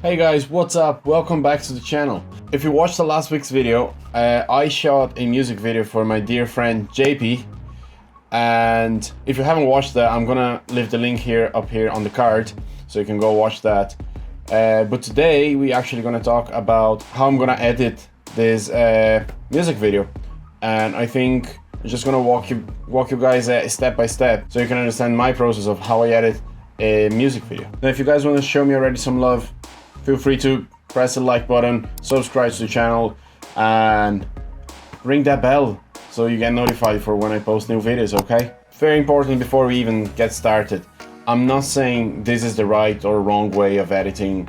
Hey guys, what's up? Welcome back to the channel. If you watched the last week's video, I shot a music video for my dear friend JP, and if you haven't watched that, I'm gonna leave the link up here on the card so you can go watch that. But today we actually gonna talk about how I'm gonna edit this music video, and I think I'm just gonna walk you guys step by step so you can understand my process of how I edit a music video. Now, if you guys want to show me already some love, feel free to press the like button, subscribe to the channel, and ring that bell so you get notified for when I post new videos, okay? Very important before we even get started, I'm not saying this is the right or wrong way of editing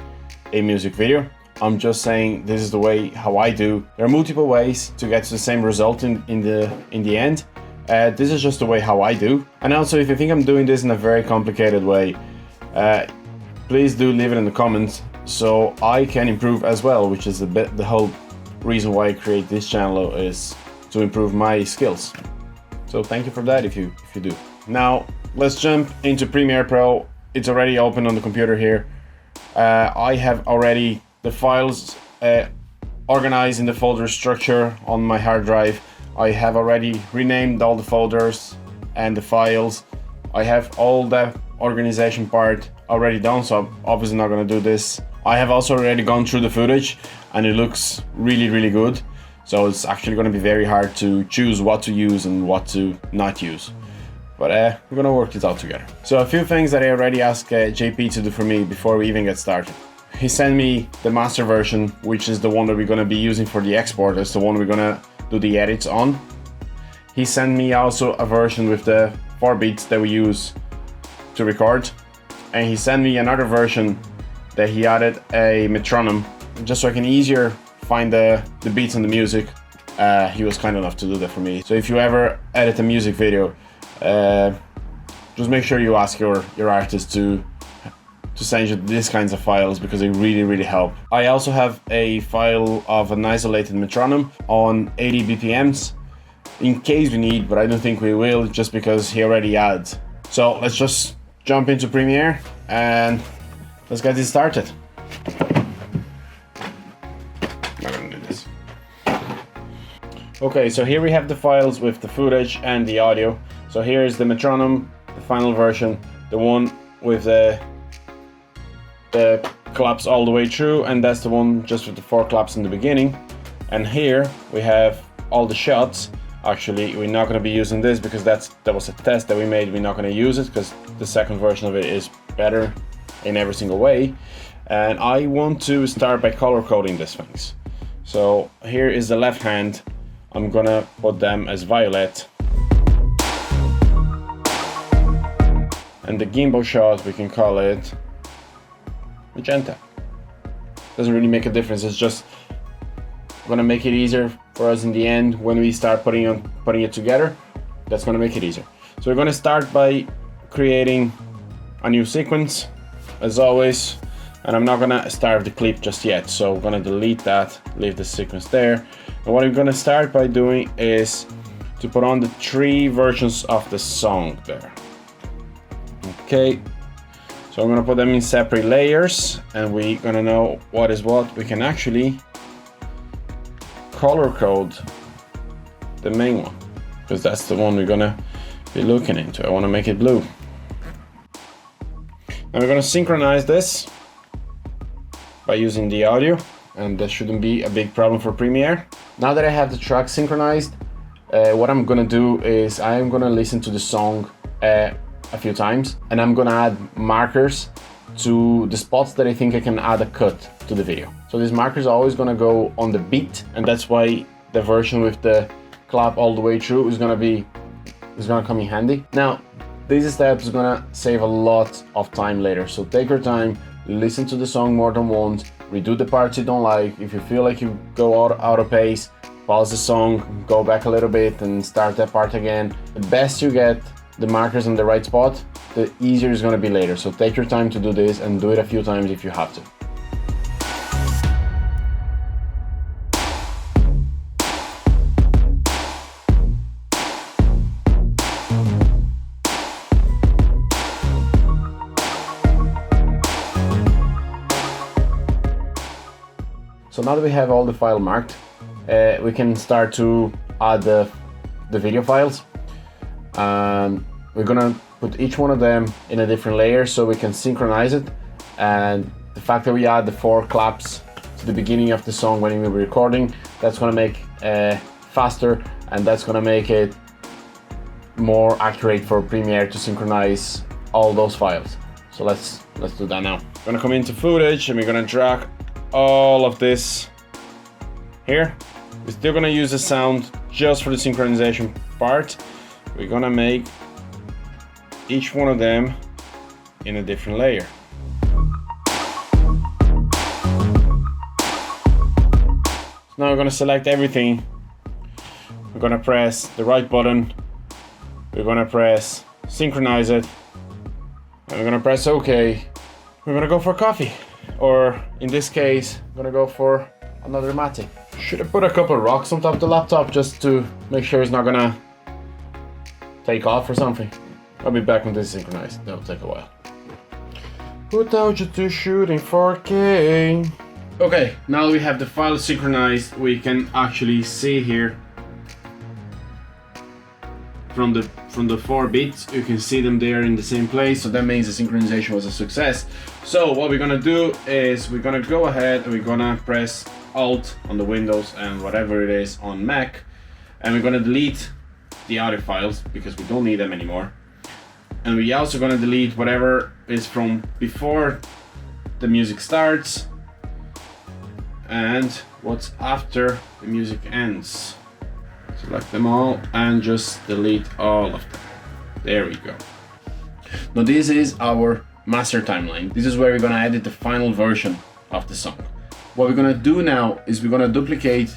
a music video. I'm just saying this is the way how I do. There are multiple ways to get to the same result in the end. This is just the way how I do. And also, if you think I'm doing this in a very complicated way, please do leave it in the comments so I can improve as well, which is the whole reason why I create this channel, is to improve my skills. So thank you for that if you do. Now let's jump into Premiere Pro. It's already open on the computer here. I have already the files organized in the folder structure on my hard drive. I have already renamed all the folders and the files. I have all the organization part already done, so I'm obviously not going to do this. I have also already gone through the footage and it looks really good. So it's actually going to be very hard to choose what to use and what to not use. But we're going to work this out together. So a few things that I already asked JP to do for me before we even get started. He sent me the master version, which is the one that we're going to be using for the export. It's the one we're going to do the edits on. He sent me also a version with the 4 beats that we use to record, and he sent me another version that he added a metronome just so I can easier find the beats and the music. He was kind enough to do that for me. So if you ever edit a music video, just make sure you ask your artist to send you these kinds of files, because they really help. I also have a file of an isolated metronome on 80 BPMs in case we need, but I don't think we will, just because he already adds. So let's just jump into Premiere and let's get this started. I'm not gonna do this. Okay, so here we have the files with the footage and the audio. So here is the metronome, the final version, the one with the claps all the way through, and that's the one just with the 4 claps in the beginning. And here we have all the shots. Actually, we're not going to be using this because that was a test that we made. We're not going to use it because the second version of it is better in every single way. And I want to start by color coding these things. So here is the left hand. I'm gonna put them as violet. And the gimbal shot, we can call it magenta. Doesn't really make a difference. It's just gonna make it easier for us in the end when we start putting it together. That's gonna make it easier. So we're gonna start by creating a new sequence, as always. And I'm not gonna start the clip just yet, so I'm gonna delete that, leave the sequence there. And what I'm gonna start by doing is to put on the 3 versions of the song there. Okay. So I'm gonna put them in separate layers, and we're gonna know what is what. We can actually color code the main one, because that's the one we're gonna be looking into. I wanna make it blue. Now we're gonna synchronize this by using the audio, and that shouldn't be a big problem for Premiere. Now that I have the track synchronized, what I'm gonna do is I'm gonna listen to the song a few times, and I'm gonna add markers to the spots that I think I can add a cut to the video. So these markers are always gonna go on the beat, and that's why the version with the clap all the way through is gonna come in handy. Now, these steps are gonna save a lot of time later, so take your time, listen to the song more than once, redo the parts you don't like. If you feel like you go out of pace, pause the song, go back a little bit and start that part again. The best you get the markers in the right spot, the easier it's gonna be later. So take your time to do this, and do it a few times if you have to. So now that we have all the file marked, we can start to add the video files. And we're gonna put each one of them in a different layer so we can synchronize it. And the fact that we add the 4 claps to the beginning of the song when we were recording, that's gonna make faster, and that's gonna make it more accurate for Premiere to synchronize all those files. So let's do that now. We're gonna come into footage and we're gonna drag all of this here. We're still gonna use the sound just for the synchronization part. We're gonna make each one of them in a different layer. Now we're gonna select everything. We're gonna press the right button. We're gonna press synchronize it. And we're gonna press OK. We're gonna go for coffee. Or in this case, I'm gonna go for another mate. Should have put a couple of rocks on top of the laptop just to make sure it's not gonna take off or something. I'll be back when this is synchronized. That'll take a while. Without you to shoot in 4K. Okay, now we have the file synchronized, we can actually see here from the 4 bits, you can see them there in the same place, so that means the synchronization was a success. So what we're gonna do is we're gonna go ahead and we're gonna press Alt on the Windows and whatever it is on Mac, and we're gonna delete the audio files because we don't need them anymore. And we're also gonna delete whatever is from before the music starts and what's after the music ends. Select them all and just delete all of them. There we go. Now this is our master timeline. This is where we're gonna edit the final version of the song. What we're gonna do now is we're gonna duplicate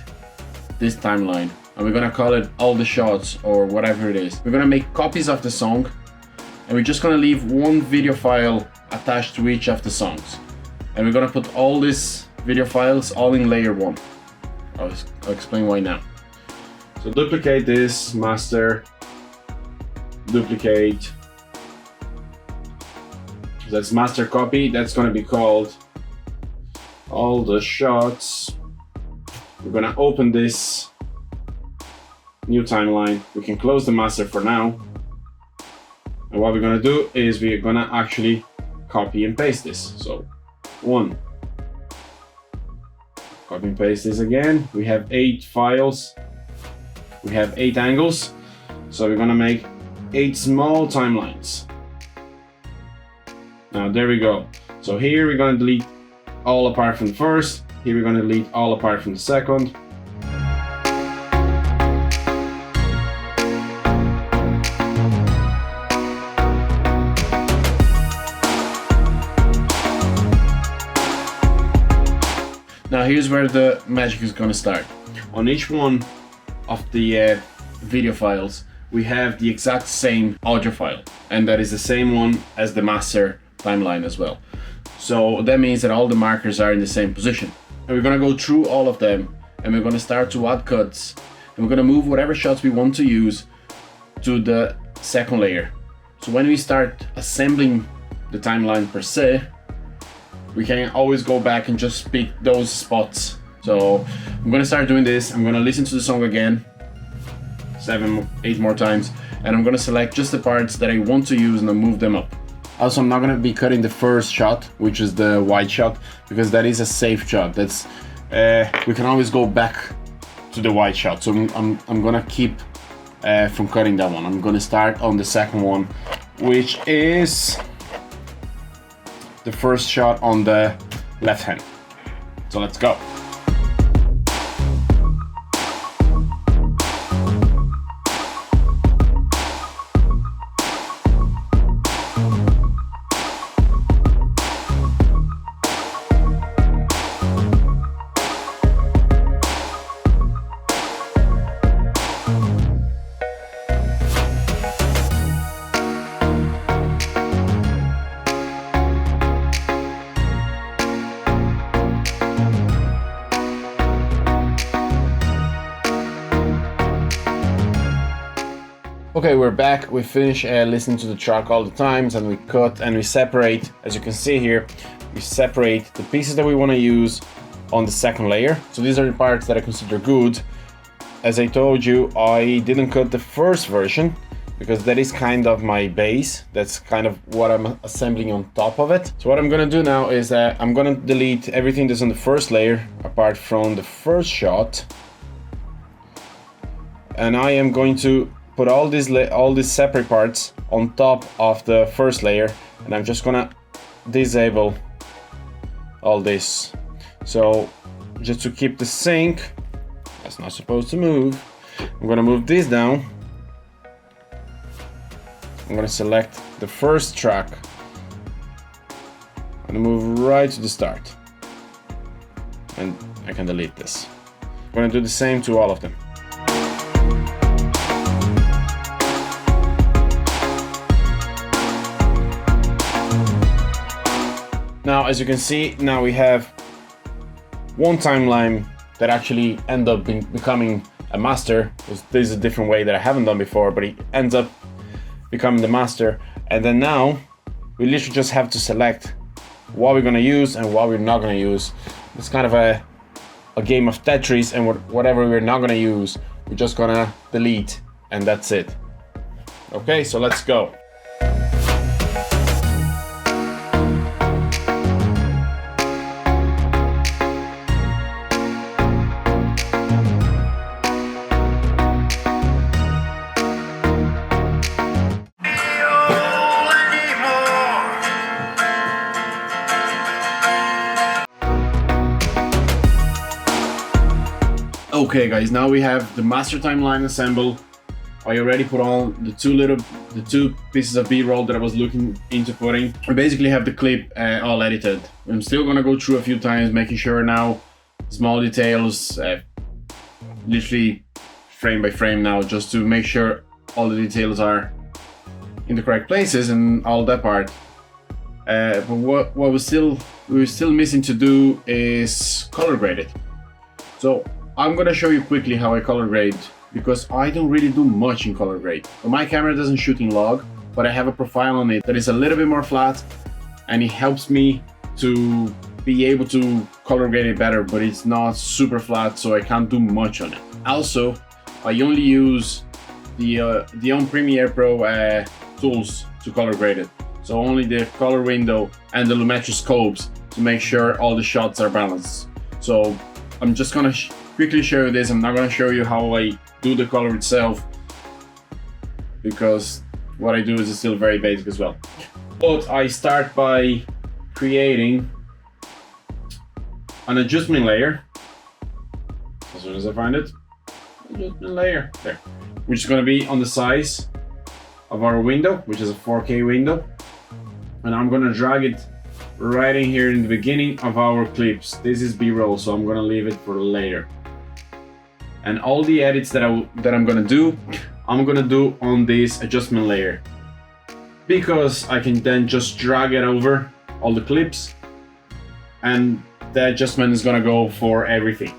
this timeline and we're gonna call it all the shots or whatever it is. We're gonna make copies of the song and we're just gonna leave one video file attached to each of the songs. And we're gonna put all these video files all in layer 1. I'll explain why now. So duplicate this, master, duplicate. That's master copy. That's gonna be called all the shots. We're gonna open this new timeline. We can close the master for now. And what we're gonna do is we're gonna actually copy and paste this. So 1. Copy and paste this again. We have 8 files. We have 8 angles. So we're gonna make 8 small timelines. Now there we go. So here we're gonna delete all apart from the first. Here we're gonna delete all apart from the second. Now here's where the magic is gonna start. On each one of the video files, we have the exact same audio file, and that is the same one as the master timeline as well. So that means that all the markers are in the same position. And we're gonna go through all of them, and we're gonna start to add cuts, and we're gonna move whatever shots we want to use to the second layer. So when we start assembling the timeline per se, we can always go back and just pick those spots. So I'm gonna start doing this. I'm gonna listen to the song again 7, 8 more times, and I'm gonna select just the parts that I want to use and then move them up. Also, I'm not gonna be cutting the first shot, which is the wide shot, because that is a safe shot. That's we can always go back to the wide shot. So I'm gonna keep from cutting that one. I'm gonna start on the second one, which is the first shot on the left hand. So let's go. Okay, we're back. We finish listening to the track all the times, and we cut and we separate. As you can see here, we separate the pieces that we want to use on the second layer. So these are the parts that I consider good. As I told you, I didn't cut the first version because that is kind of my base. That's kind of what I'm assembling on top of it. So what I'm gonna do now is I'm gonna delete everything that's on the first layer apart from the first shot. And I am going to put all these separate parts on top of the first layer, and I'm just gonna disable all this. So just to keep the sync, that's not supposed to move, I'm gonna move this down. I'm gonna select the first track and move right to the start, and I can delete this. I'm gonna do the same to all of them. Now, as you can see, now we have one timeline that actually ends up becoming a master. This is a different way that I haven't done before, but it ends up becoming the master. And then now we literally just have to select what we're gonna use and what we're not gonna use. It's kind of a game of Tetris, and whatever we're not gonna use, we're just gonna delete, and that's it. Okay, so let's go. Okay guys, now we have the master timeline assembled. I already put on the two pieces of B-roll that I was looking into putting. I basically have the clip all edited. I'm still gonna go through a few times, making sure now small details, literally frame by frame now, just to make sure all the details are in the correct places and all that part. But what we were still missing to do is color grade it. So I'm gonna show you quickly how I color grade, because I don't really do much in color grade. My camera doesn't shoot in log, but I have a profile on it that is a little bit more flat, and it helps me to be able to color grade it better, but it's not super flat, so I can't do much on it. Also, I only use the own Premiere Pro tools to color grade it. So only the color window and the Lumetri scopes to make sure all the shots are balanced. So I'm just gonna quickly show you this. I'm not gonna show you how I do the color itself, because what I do is still very basic as well. But I start by creating an adjustment layer. As soon as I find it, adjustment layer there, which is gonna be on the size of our window, which is a 4K window. And I'm gonna drag it right in here in the beginning of our clips. This is B-roll, so I'm gonna leave it for later. And all the edits that I'm gonna do, I'm gonna do on this adjustment layer, because I can then just drag it over all the clips, and the adjustment is gonna go for everything.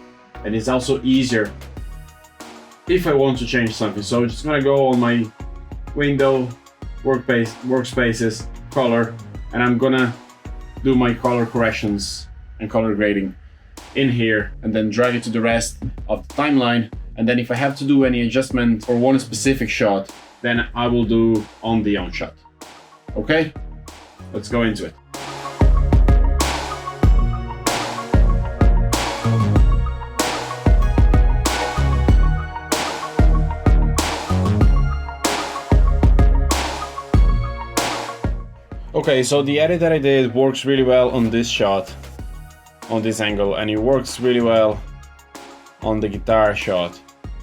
And it's also easier if I want to change something. So I'm just gonna go on my window, workspaces, color, and I'm gonna do my color corrections and color grading in here, and then drag it to the rest of the timeline. And then if I have to do any adjustment for one specific shot, then I will do on the on shot. Okay, let's go into it. Okay, so the edit that I did works really well on this shot, on this angle, and it works really well on the guitar shot.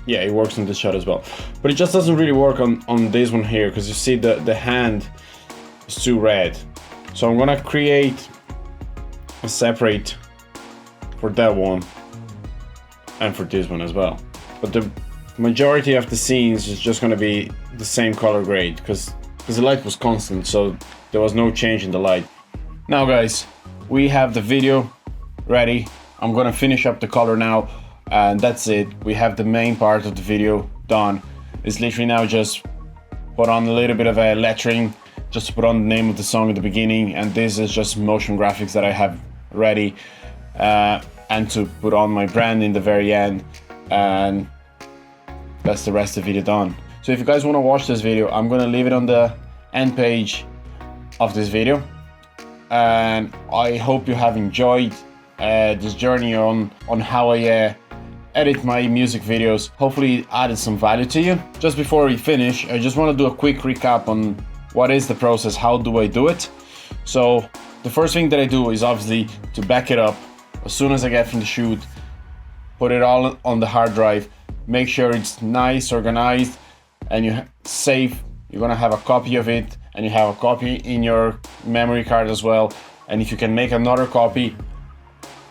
Yeah, it works on this shot as well, but it just doesn't really work on this one here, because you see the hand is too red. So I'm gonna create a separate for that one and for this one as well. But the majority of the scenes is just gonna be the same color grade, because the light was constant, so there was no change in the light. Now guys, we have the video ready. I'm gonna finish up the color now, and that's it. We have the main part of the video done. It's literally now just put on a little bit of a lettering, just to put on the name of the song at the beginning, and this is just motion graphics that I have ready. And and to put on my brand in the very end, and that's the rest of the video done. So if you guys want to watch this video, I'm gonna leave it on the end page of this video, and I hope you have enjoyed this journey on how I edit my music videos. Hopefully it added some value to you. Just before we finish, I just want to do a quick recap on what is the process, how do I do it. So the first thing that I do is obviously to back it up as soon as I get from the shoot, put it all on the hard drive, make sure it's nice, organized, and you save. You're gonna have a copy of it, and you have a copy in your memory card as well. And if you can make another copy,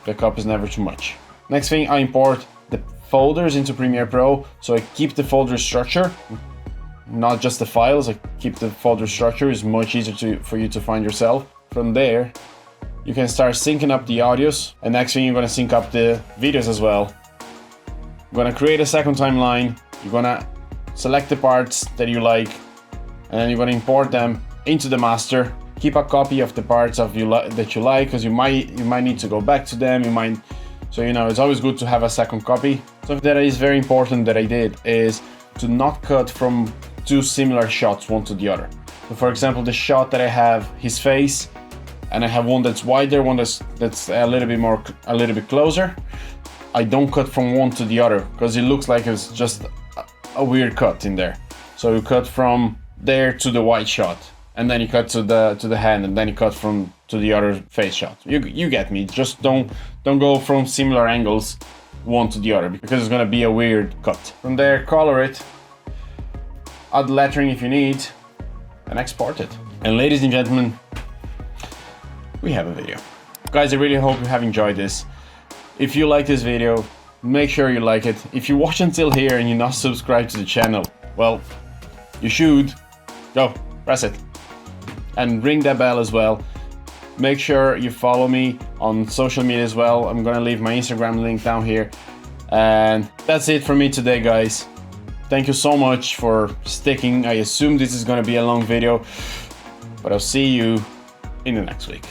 backup is never too much. Next thing, I import the folders into Premiere Pro, so I keep the folder structure, not just the files. I keep the folder structure. It's much easier for you to find yourself. From there, you can start syncing up the audios, and next thing, you're gonna sync up the videos as well. You're gonna create a second timeline. You're gonna select the parts that you like, and then you're gonna import them into the master. Keep a copy of the parts that you like, because you might need to go back to them. So it's always good to have a second copy. Something that is very important that I did is to not cut from two similar shots one to the other. So for example, the shot that I have his face, and I have one that's wider, one that's a little bit closer. I don't cut from one to the other because it looks like it's just a weird cut in there. So you cut from there to the wide shot, and then you cut to the hand, and then you cut to the other face shot. You get me. Just don't go from similar angles one to the other, because it's gonna be a weird cut. From there, color it, add lettering if you need, and export it. And ladies and gentlemen, we have a video. Guys, I really hope you have enjoyed this. If you like this video, make sure you like it. If you watch until here and you're not subscribed to the channel, well, you should. Go, press it. And ring that bell as well. Make sure you follow me on social media as well. I'm gonna leave my Instagram link down here. And that's it for me today, guys. Thank you so much for sticking. I assume this is gonna be a long video, but I'll see you in the next week.